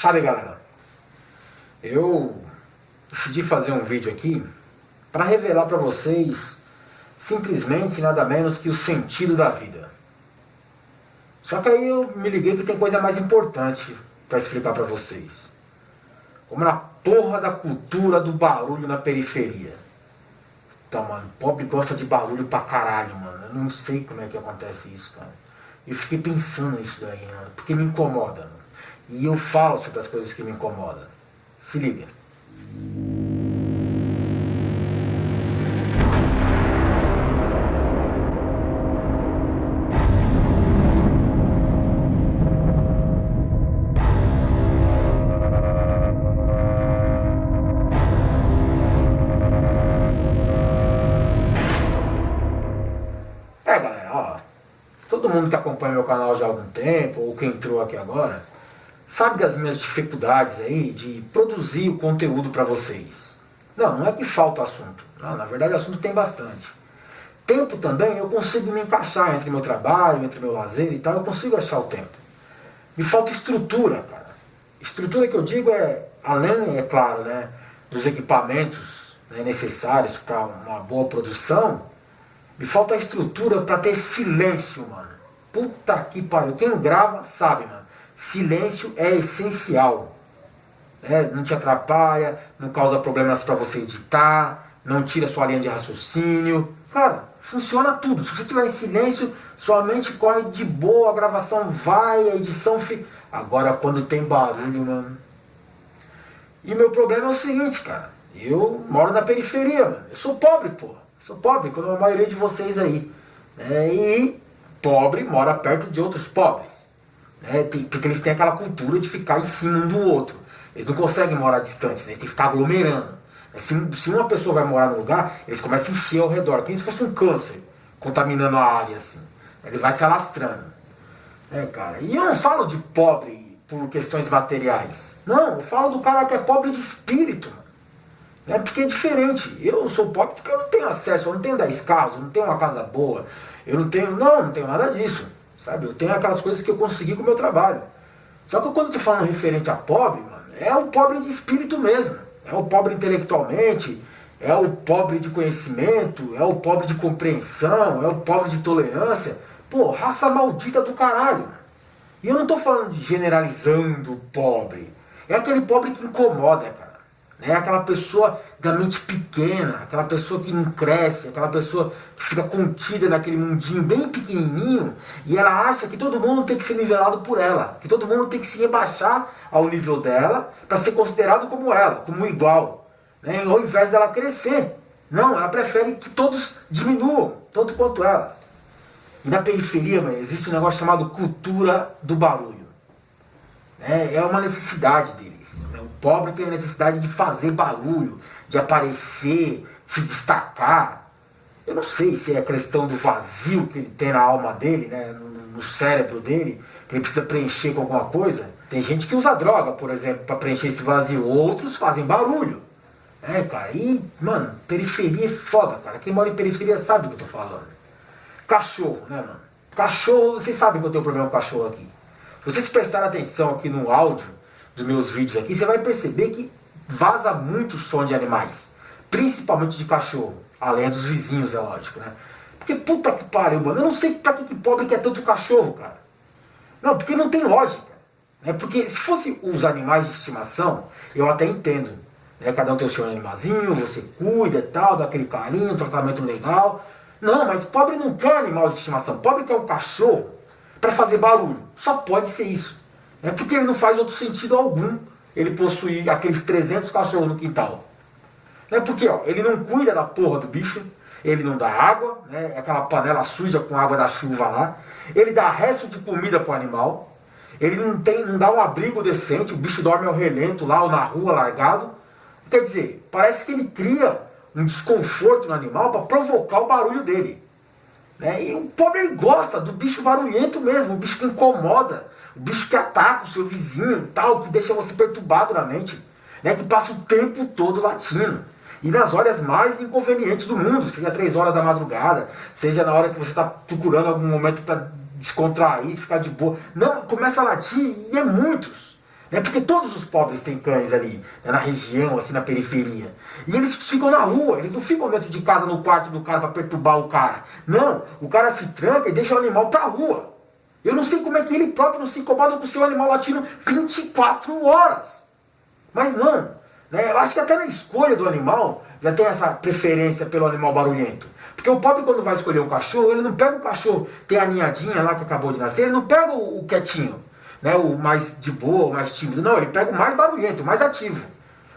Sabe, galera, eu decidi fazer um vídeo aqui para revelar para vocês simplesmente nada menos que o sentido da vida. Só que aí eu me liguei que tem coisa mais importante para explicar para vocês. Como na porra da cultura do barulho na periferia. Então, mano, pobre gosta de barulho pra caralho, mano. Eu não sei como é que acontece isso, cara. Eu fiquei pensando nisso daí, mano, porque me incomoda, mano. E eu falo sobre as coisas que me incomodam. Se liga. Galera, ó, todo mundo que acompanha meu canal já há algum tempo, ou que entrou aqui agora, sabe das minhas dificuldades aí de produzir o conteúdo para vocês. Não é que falta assunto. Não, na verdade, assunto tem bastante. Tempo também eu consigo me encaixar entre meu trabalho, entre meu lazer e tal, eu consigo achar o tempo. Me falta estrutura, cara. Estrutura que eu digo é, além, é claro, né, dos equipamentos, né, necessários para uma boa produção, me falta a estrutura para ter silêncio, mano. Puta que pariu. Quem grava sabe, mano. Silêncio é essencial. Não te atrapalha, não causa problemas para você editar, não tira sua linha de raciocínio. Cara, funciona tudo. Se você estiver em silêncio, sua mente corre de boa, a gravação vai, a edição fica... Agora, quando tem barulho, mano... E meu problema é o seguinte, cara. Eu moro na periferia, mano. Eu sou pobre, porra. Sou pobre, como a maioria de vocês aí. E pobre mora perto de outros pobres. Porque eles têm aquela cultura de ficar em cima um do outro. Eles não conseguem morar distantes, né? Eles têm que ficar aglomerando. Se uma pessoa vai morar no lugar, eles começam a encher ao redor. Como se fosse um câncer contaminando a área, assim. Ele vai se alastrando. Cara. E eu não falo de pobre por questões materiais. Não, eu falo do cara que é pobre de espírito, mano. Porque é diferente. Eu sou pobre porque eu não tenho acesso, eu não tenho 10 carros, eu não tenho uma casa boa, eu não tenho nada disso, sabe? Eu tenho aquelas coisas que eu consegui com o meu trabalho. Só que quando eu tô falando referente a pobre, mano, é o pobre de espírito mesmo. É o pobre intelectualmente, é o pobre de conhecimento, é o pobre de compreensão, é o pobre de tolerância. Pô, raça maldita do caralho. E eu não tô falando de generalizando o pobre. É aquele pobre que incomoda, cara. É aquela pessoa da mente pequena, aquela pessoa que não cresce, aquela pessoa que fica contida naquele mundinho bem pequenininho e ela acha que todo mundo tem que ser nivelado por ela, que todo mundo tem que se rebaixar ao nível dela para ser considerado como ela, como igual, ao invés dela crescer. Não, ela prefere que todos diminuam, tanto quanto elas. E na periferia, mano, existe um negócio chamado cultura do barulho. É uma necessidade deles. O pobre tem a necessidade de fazer barulho, de aparecer, se destacar. Eu não sei se é a questão do vazio que ele tem na alma dele, no cérebro dele, que ele precisa preencher com alguma coisa. Tem gente que usa droga, por exemplo, para preencher esse vazio. Outros fazem barulho. Cara, e, mano, periferia é foda, cara. Quem mora em periferia sabe do que eu tô falando. Cachorro, mano? Cachorro, vocês sabem que eu tenho problema com cachorro aqui. Se vocês prestarem atenção aqui no áudio dos meus vídeos aqui, você vai perceber que vaza muito som de animais. Principalmente de cachorro. Além dos vizinhos, é lógico, Porque puta que pariu, mano. Eu não sei pra que pobre quer tanto cachorro, cara. Não, porque não tem lógica. Porque se fosse os animais de estimação, eu até entendo. Cada um tem o seu animalzinho, você cuida e tal, dá aquele carinho, tratamento legal. Não, mas pobre não quer animal de estimação. Pobre quer um cachorro para fazer barulho. Só pode ser isso. Porque ele não faz outro sentido algum ele possuir aqueles 300 cachorros no quintal. Porque ele não cuida da porra do bicho, ele não dá água, aquela panela suja com água da chuva lá, ele dá resto de comida pro animal, ele não dá um abrigo decente, o bicho dorme ao relento lá ou na rua largado. Quer dizer, parece que ele cria um desconforto no animal para provocar o barulho dele. E o pobre ele gosta do bicho barulhento mesmo, o bicho que incomoda, o bicho que ataca o seu vizinho e tal, que deixa você perturbado na mente, que passa o tempo todo latindo. E nas horas mais inconvenientes do mundo, seja 3 horas da madrugada, seja na hora que você está procurando algum momento para descontrair, ficar de boa. Não, começa a latir e é muitos. Porque todos os pobres têm cães ali, né, na região, assim, na periferia. E eles ficam na rua, eles não ficam dentro de casa, no quarto do cara, para perturbar o cara. Não, o cara se tranca e deixa o animal pra rua. Eu não sei como é que ele próprio não se incomoda com o seu animal latindo 24 horas. Mas não, né? Eu acho que até na escolha do animal já tem essa preferência pelo animal barulhento. Porque o pobre, quando vai escolher um cachorro, ele não pega o cachorro, tem a ninhadinha lá que acabou de nascer, ele não pega o quietinho, né? O mais de boa, o mais tímido. Não, ele pega o mais barulhento, o mais ativo.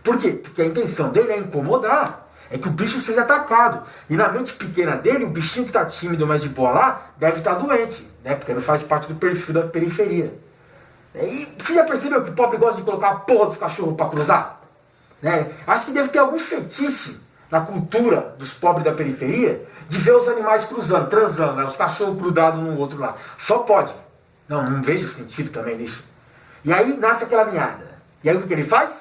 Por quê? Porque a intenção dele é incomodar. É que o bicho seja atacado. E na mente pequena dele, o bichinho que está tímido, mais de boa lá, deve estar doente, né? Porque não faz parte do perfil da periferia. E você já percebeu que o pobre gosta de colocar a porra dos cachorros para cruzar? Né? Acho que deve ter algum fetiche na cultura dos pobres da periferia de ver os animais cruzando, transando, né? Os cachorros grudados um no outro lá. Só pode. Não vejo sentido também nisso. E aí nasce aquela ninhada. E aí o que ele faz?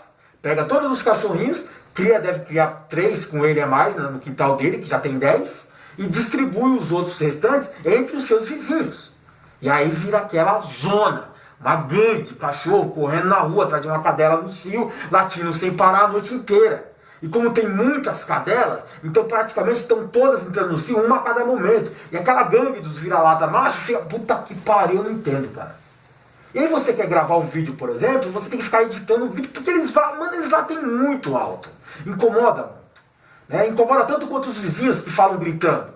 Pega todos os cachorrinhos, deve criar 3 com ele a mais, né, no quintal dele, que já tem 10, e distribui os outros restantes entre os seus vizinhos. E aí vira aquela zona, uma gangue de cachorro correndo na rua atrás de uma cadela no cio, latindo sem parar a noite inteira. E como tem muitas cadelas, então praticamente estão todas entrando no cio, uma a cada momento. E aquela gangue dos vira-lata macho fica, puta que pariu, eu não entendo, cara. E aí você quer gravar um vídeo, por exemplo, você tem que ficar editando o vídeo, porque eles batem muito alto. Incomoda muito. Né? Incomoda tanto quanto os vizinhos que falam gritando.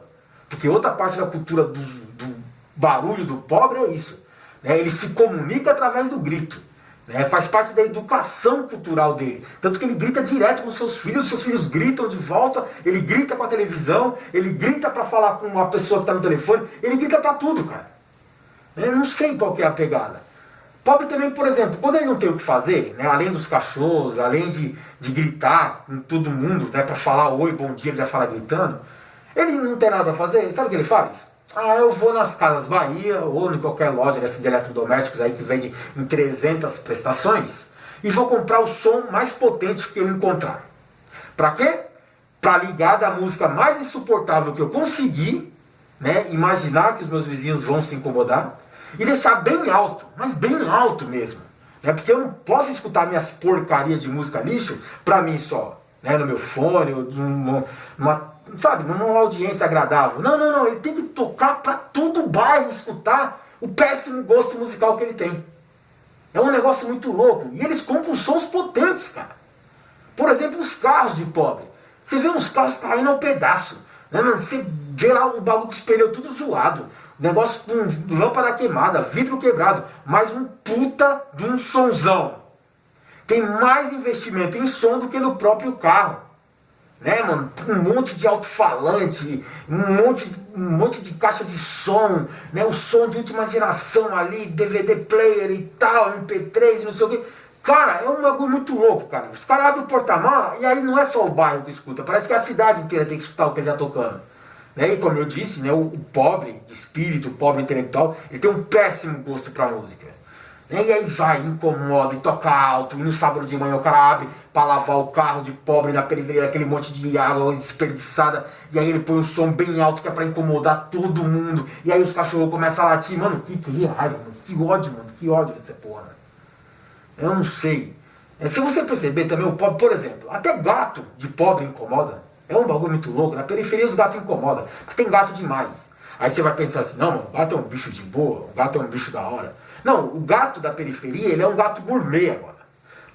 Porque outra parte da cultura do barulho do pobre é isso. Né? Ele se comunica através do grito. Né? Faz parte da educação cultural dele. Tanto que ele grita direto com seus filhos gritam de volta, ele grita com a televisão, ele grita para falar com uma pessoa que está no telefone, ele grita para tudo, cara. Eu não sei qual que é a pegada. Pobre também, por exemplo, quando ele não tem o que fazer, né, além dos cachorros, além de gritar com todo mundo, né, para falar oi, bom dia, ele já fala gritando, ele não tem nada para fazer, sabe o que ele faz? Eu vou nas Casas Bahia ou em qualquer loja desses eletrodomésticos aí que vende em 300 prestações e vou comprar o som mais potente que eu encontrar. Para quê? Para ligar da música mais insuportável que eu conseguir, né, imaginar que os meus vizinhos vão se incomodar, e deixar bem alto, mas bem alto mesmo. Né? Porque eu não posso escutar minhas porcarias de música lixo pra mim só. Né? No meu fone, ou numa audiência agradável. Não. Ele tem que tocar pra todo o bairro escutar o péssimo gosto musical que ele tem. É um negócio muito louco. E eles compram sons potentes, cara. Por exemplo, os carros de pobre. Você vê uns carros caindo ao pedaço. Né? Você vê lá o bagulho com os pneus tudo zoado. Negócio com lâmpada queimada, vidro quebrado, mas um puta de um sonzão. Tem mais investimento em som do que no próprio carro. Né, mano? Um monte de alto-falante, um monte de caixa de som, né? O som de última geração ali, DVD player e tal, MP3, não sei o quê. Cara, é um bagulho muito louco, cara. Os caras abrem o porta-mala e aí não é só o bairro que escuta, parece que a cidade inteira tem que escutar o que ele tá tocando. Né? E como eu disse, né, o pobre de espírito, o pobre intelectual, ele tem um péssimo gosto pra música. Né? E aí vai, incomoda e toca alto, e no sábado de manhã o cara abre pra lavar o carro de pobre na periferia, aquele monte de água desperdiçada, e aí ele põe um som bem alto que é pra incomodar todo mundo, e aí os cachorros começam a latir, mano, que raiva, mano, que ódio dessa porra. Eu não sei. Se você perceber também, o pobre, por exemplo, até gato de pobre incomoda. É um bagulho muito louco. Na periferia os gatos incomodam, porque tem gato demais. Aí você vai pensar assim, não, mano, o gato é um bicho de boa, o gato é um bicho da hora. Não, o gato da periferia, ele é um gato gourmet agora.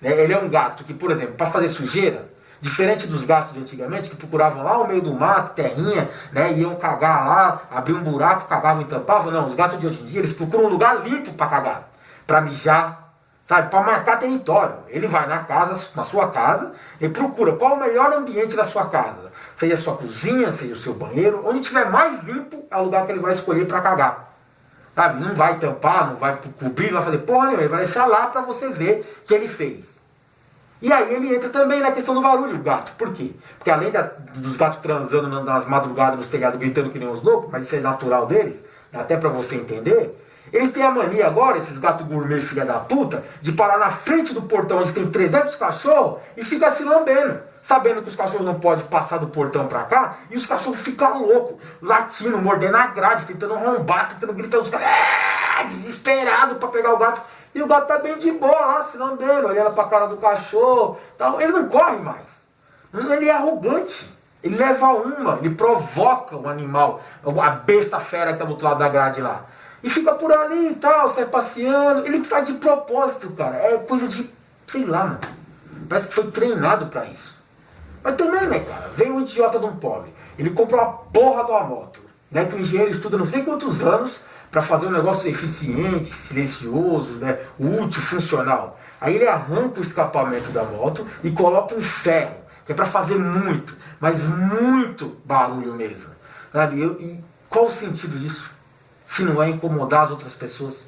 Né? Ele é um gato que, por exemplo, para fazer sujeira, diferente dos gatos de antigamente, que procuravam lá no meio do mato, terrinha, né, iam cagar lá, abriam um buraco, cagavam e tampavam. Não, os gatos de hoje em dia, eles procuram um lugar limpo para cagar, para mijar, sabe, para marcar território. Ele vai na sua casa, e procura qual o melhor ambiente da sua casa. Seja a sua cozinha, seja o seu banheiro, onde tiver mais limpo é o lugar que ele vai escolher para cagar. Sabe, não vai tampar, não vai cobrir, não vai fazer porra nenhuma, ele vai deixar lá para você ver que ele fez. E aí ele entra também na questão do barulho, o gato. Por quê? Porque além dos gatos transando nas madrugadas, nos telhados, gritando que nem uns loucos, mas isso é natural deles, até para você entender, eles têm a mania agora, esses gatos gourmet filha da puta, de parar na frente do portão onde tem 300 cachorros e ficar se lambendo, sabendo que os cachorros não podem passar do portão pra cá, e os cachorros ficam loucos, latindo, mordendo a grade, tentando arrombar, tentando gritar, os caras desesperados pra pegar o gato, E o gato tá bem de boa lá, se lambendo, olhando pra cara do cachorro, tal. Ele não corre mais. Ele é arrogante. Ele leva uma, ele provoca o animal, a besta fera que tá do outro lado da grade lá. E fica por ali e tal, sai passeando. Ele faz de propósito, cara. É coisa de, sei lá, mano. Parece que foi treinado pra isso. Mas também, né, cara, vem um idiota de um pobre. Ele compra uma porra de uma moto. Né, que o engenheiro estuda não sei quantos anos para fazer um negócio eficiente, silencioso, né, útil, funcional. Aí ele arranca o escapamento da moto e coloca um ferro, que é para fazer muito, mas muito barulho mesmo. Sabe? E qual o sentido disso? Se não é incomodar as outras pessoas?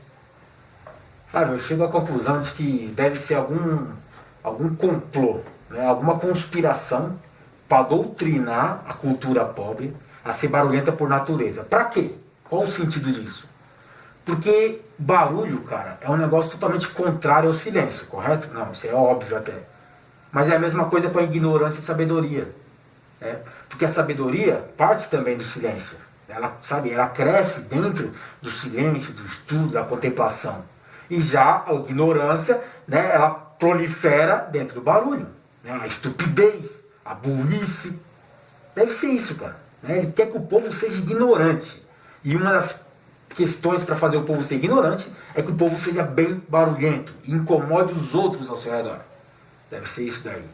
Sabe, eu chego à conclusão de que deve ser algum complô, né, alguma conspiração para doutrinar a cultura pobre a ser barulhenta por natureza. Para quê? Qual o sentido disso? Porque barulho, cara, é um negócio totalmente contrário ao silêncio, correto? Não, isso é óbvio até. Mas é a mesma coisa com a ignorância e sabedoria. Né? Porque a sabedoria parte também do silêncio. Ela, sabe, ela cresce dentro do silêncio, do estudo, da contemplação. E já a ignorância, né, ela prolifera dentro do barulho. Né? A estupidez, a burrice. Deve ser isso, cara. Né? Ele quer que o povo seja ignorante. E uma das questões para fazer o povo ser ignorante é que o povo seja bem barulhento e incomode os outros ao seu redor. Deve ser isso daí.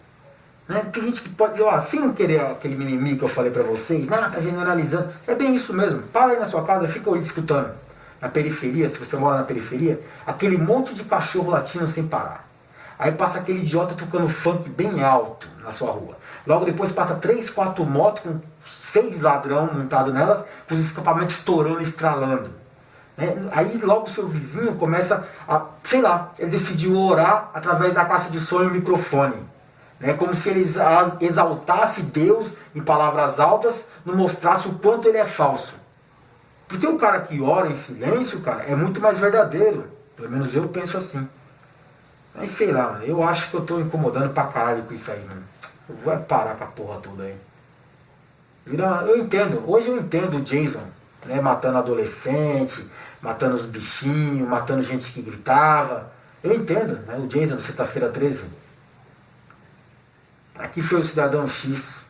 Né? Tem gente que pode dizer, se não querer aquele mimimi que eu falei para vocês, tá generalizando. É bem isso mesmo. Para aí na sua casa, fica aí escutando. Na periferia, se você mora na periferia, aquele monte de cachorro latindo sem parar. Aí passa aquele idiota tocando funk bem alto na sua rua. Logo depois passa 3, 4 motos com 6 ladrão montados nelas, com os escapamentos estourando e estralando. Né? Aí logo o seu vizinho começa a, sei lá, ele decidiu orar através da caixa de som e microfone. Né? Como se ele exaltasse Deus em palavras altas, não mostrasse o quanto ele é falso. Porque o cara que ora em silêncio, cara, é muito mais verdadeiro. Pelo menos eu penso assim. Mas sei lá, mano, eu acho que eu tô incomodando pra caralho com isso aí, mano. Vai parar com a porra toda aí. Eu entendo, hoje eu entendo o Jason, né, matando adolescente, matando os bichinhos, matando gente que gritava. Eu entendo, né, o Jason, Sexta-feira 13. Aqui foi o Cidadão X.